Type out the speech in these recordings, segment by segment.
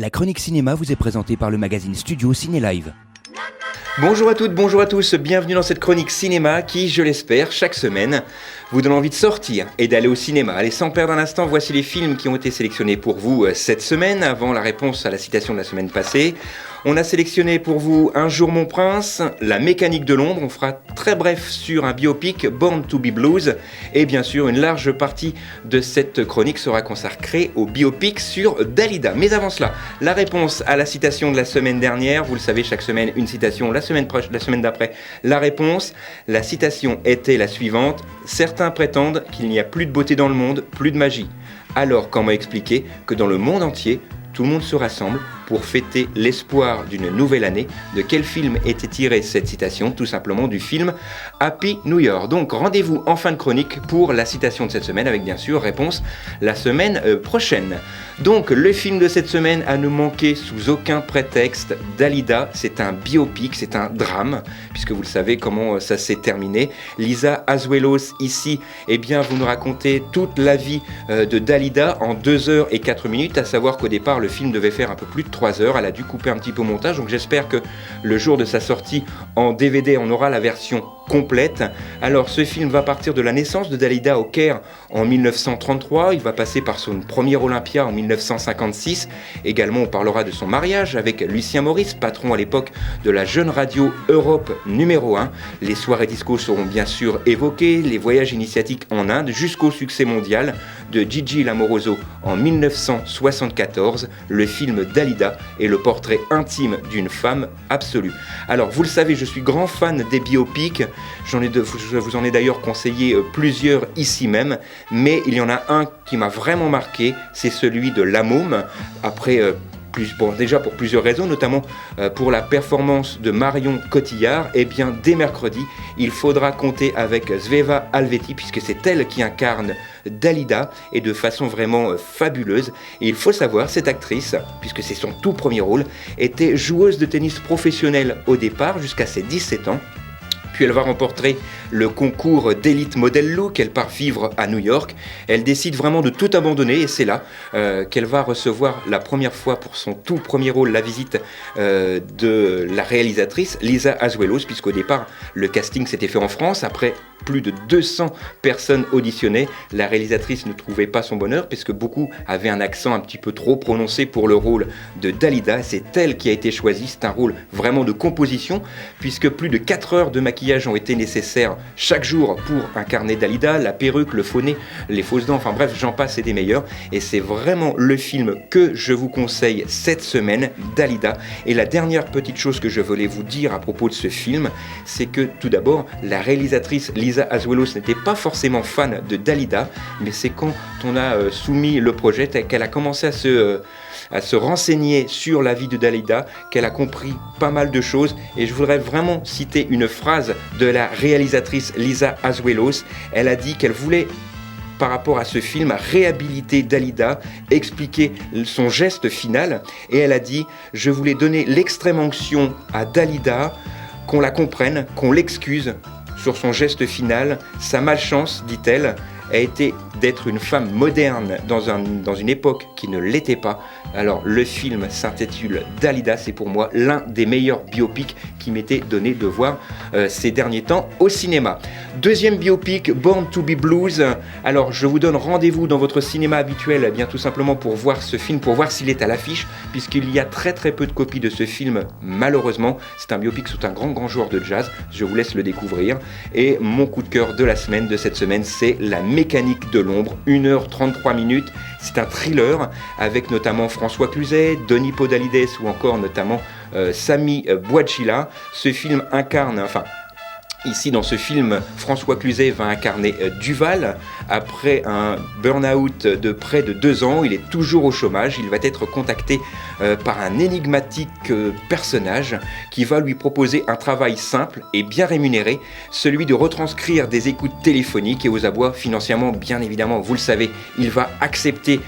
La chronique cinéma vous est présentée par le magazine Studio Ciné Live. Bonjour à toutes, bonjour à tous, bienvenue dans cette chronique cinéma qui, je l'espère, chaque semaine, vous donne envie de sortir et d'aller au cinéma. Allez, sans perdre un instant, voici les films qui ont été sélectionnés pour vous cette semaine, avant la réponse à la citation de la semaine passée. On a sélectionné pour vous Un jour mon prince, La mécanique de l'ombre, on fera très bref sur un biopic, Born to be Blues, et bien sûr une large partie de cette chronique sera consacrée au biopic sur Dalida. Mais avant cela, la réponse à la citation de la semaine dernière, vous le savez, chaque semaine une citation, la semaine d'après la réponse. La citation était la suivante: certains prétendent qu'il n'y a plus de beauté dans le monde, plus de magie. Alors comment expliquer que dans le monde entier, tout le monde se rassemble pour fêter l'espoir d'une nouvelle année? De quel film était tirée cette citation? Tout simplement du film Happy New Year. Donc rendez-vous en fin de chronique pour la citation de cette semaine, avec bien sûr réponse la semaine prochaine. Donc le film de cette semaine à ne manquer sous aucun prétexte, Dalida. C'est un biopic, c'est un drame, puisque vous le savez comment ça s'est terminé. Liza Azuelos ici, eh bien vous nous racontez toute la vie de Dalida en 2h04, à savoir qu'au départ le film devait faire un peu plus de 3 heures, elle a dû couper un petit peu au montage, donc j'espère que le jour de sa sortie en DVD, on aura la version complète. Alors ce film va partir de la naissance de Dalida au Caire en 1933, il va passer par son premier Olympia en 1956, également on parlera de son mariage avec Lucien Maurice, patron à l'époque de la jeune radio Europe numéro 1, les soirées disco seront bien sûr évoquées, les voyages initiatiques en Inde jusqu'au succès mondial de Gigi Lamoroso en 1974, le film Dalida est le portrait intime d'une femme absolue. Alors vous le savez, je suis grand fan des biopics, je vous en ai d'ailleurs conseillé plusieurs ici même, mais il y en a un qui m'a vraiment marqué, c'est celui de La Môme, après déjà pour plusieurs raisons, notamment pour la performance de Marion Cotillard. Et bien dès mercredi, il faudra compter avec Sveva Alvetti, puisque c'est elle qui incarne Dalida, et de façon vraiment fabuleuse. Et il faut savoir, cette actrice, puisque c'est son tout premier rôle, était joueuse de tennis professionnelle au départ, jusqu'à ses 17 ans. Puis elle va remporter le concours d'Elite Model Look, elle part vivre à New York. Elle décide vraiment de tout abandonner, et c'est là qu'elle va recevoir la première fois pour son tout premier rôle la visite de la réalisatrice Liza Azuelos, puisqu'au départ le casting s'était fait en France. Après plus de 200 personnes auditionnées, la réalisatrice ne trouvait pas son bonheur, puisque beaucoup avaient un accent un petit peu trop prononcé pour le rôle de Dalida. C'est elle qui a été choisie, c'est un rôle vraiment de composition, puisque plus de 4 heures de maquillage ont été nécessaires chaque jour pour incarner Dalida, la perruque, le faux nez, les fausses dents, enfin bref, j'en passe et des meilleurs. Et c'est vraiment le film que je vous conseille cette semaine, Dalida. Et la dernière petite chose que je voulais vous dire à propos de ce film, c'est que tout d'abord, la réalisatrice Liza Azuelos n'était pas forcément fan de Dalida, mais c'est quand on a soumis le projet qu'elle a commencé à se renseigner sur la vie de Dalida, qu'elle a compris pas mal de choses. Et je voudrais vraiment citer une phrase de la réalisatrice Liza Azuelos. Elle a dit qu'elle voulait, par rapport à ce film, réhabiliter Dalida, expliquer son geste final, et elle a dit: je voulais donner l'extrême onction à Dalida, qu'on la comprenne, qu'on l'excuse sur son geste final. Sa malchance, dit-elle, a été d'être une femme moderne dans une époque qui ne l'était pas. Alors le film s'intitule Dalida, c'est pour moi l'un des meilleurs biopics qui m'était donné de voir ces derniers temps au cinéma. Deuxième biopic, Born to be Blues. Alors je vous donne rendez-vous dans votre cinéma habituel, bien tout simplement pour voir ce film, pour voir s'il est à l'affiche, puisqu'il y a très très peu de copies de ce film, malheureusement. C'est un biopic sur un grand joueur de jazz, je vous laisse le découvrir. Et mon coup de cœur de cette semaine, c'est La mécanique de l'ombre, 1h33. C'est un thriller avec notamment François Cluzet, Denis Podalides ou encore notamment Sami Bouadjila. Ce film incarne, ici, dans ce film, François Cluzet va incarner Duval. Après un burn-out de près de 2 ans, il est toujours au chômage. Il va être contacté par un énigmatique personnage qui va lui proposer un travail simple et bien rémunéré, celui de retranscrire des écoutes téléphoniques, et aux abois financièrement, bien évidemment, vous le savez, il va accepter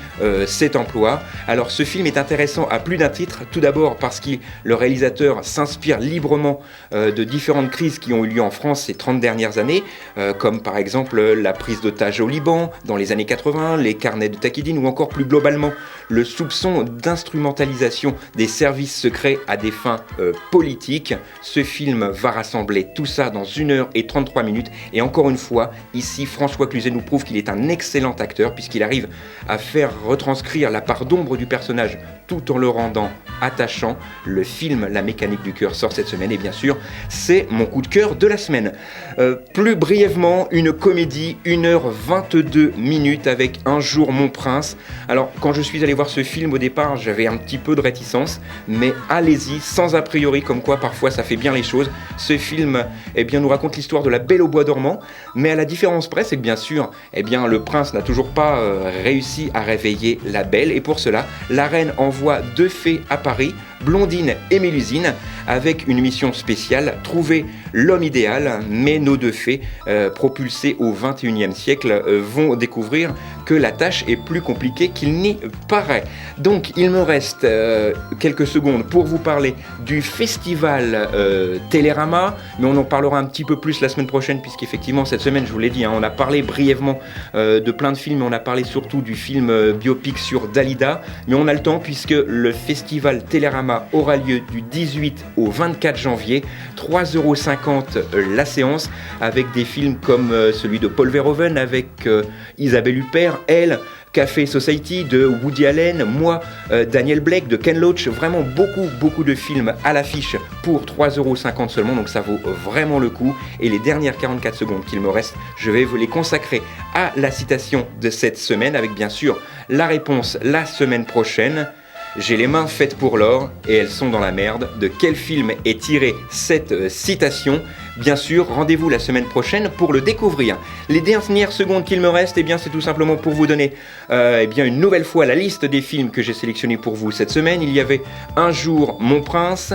cet emploi. Alors ce film est intéressant à plus d'un titre, tout d'abord parce que le réalisateur s'inspire librement de différentes crises qui ont eu lieu en France, France ces 30 dernières années, comme par exemple la prise d'otages au Liban dans les années 80, les carnets de Takidine ou encore plus globalement le soupçon d'instrumentalisation des services secrets à des fins politiques. Ce film va rassembler tout ça dans 1h33 minutes et encore une fois, ici François Cluzet nous prouve qu'il est un excellent acteur puisqu'il arrive à faire retranscrire la part d'ombre du personnage tout en le rendant attachant. Le film La mécanique du cœur sort cette semaine et bien sûr, c'est mon coup de cœur de la semaine. Plus brièvement, une comédie, 1h22 minutes avec Un jour mon prince. Alors, quand je suis allé voir ce film au départ, j'avais un petit peu de réticence, mais allez-y, sans a priori, comme quoi parfois ça fait bien les choses. Ce film, nous raconte l'histoire de la Belle au bois dormant, mais à la différence près, c'est que bien sûr, le prince n'a toujours pas réussi à réveiller la Belle, et pour cela, la reine envoie 2 fées à Paris, Blondine et Mélusine, avec une mission spéciale, trouver l'homme idéal. Mais nos 2 fées, propulsées au XXIe siècle, vont découvrir que la tâche est plus compliquée qu'il n'y paraît. Donc il me reste quelques secondes pour vous parler du festival Télérama, mais on en parlera un petit peu plus la semaine prochaine, puisqu'effectivement cette semaine, je vous l'ai dit, on a parlé brièvement de plein de films, on a parlé surtout du film biopic sur Dalida, mais on a le temps puisque le festival Télérama aura lieu du 18 au 24 janvier, 3,50€ la séance, avec des films comme celui de Paul Verhoeven avec Isabelle Huppert, Elle, Café Society de Woody Allen, Moi, Daniel Blake de Ken Loach, vraiment beaucoup de films à l'affiche pour 3,50€ seulement, donc ça vaut vraiment le coup. Et les dernières 44 secondes qu'il me reste, je vais vous les consacrer à la citation de cette semaine, avec bien sûr la réponse la semaine prochaine. J'ai les mains faites pour l'or et elles sont dans la merde. De quel film est tirée cette citation ? Bien sûr, rendez-vous la semaine prochaine pour le découvrir. Les dernières secondes qu'il me reste, c'est tout simplement pour vous donner une nouvelle fois la liste des films que j'ai sélectionnés pour vous cette semaine. Il y avait Un jour mon prince,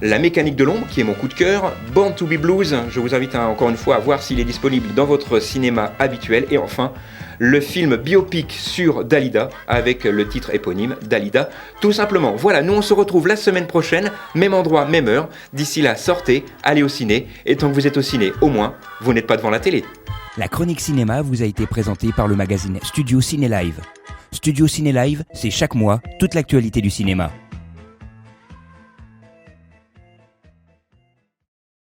La mécanique de l'ombre, qui est mon coup de cœur, Born to be Blues, je vous invite encore une fois à voir s'il est disponible dans votre cinéma habituel, et enfin, le film biopic sur Dalida, avec le titre éponyme, Dalida, tout simplement. Voilà, nous on se retrouve la semaine prochaine, même endroit, même heure. D'ici là, sortez, allez au ciné, et tant que vous êtes au ciné, au moins, vous n'êtes pas devant la télé. La chronique cinéma vous a été présentée par le magazine Studio Ciné Live. Studio Ciné Live, c'est chaque mois toute l'actualité du cinéma.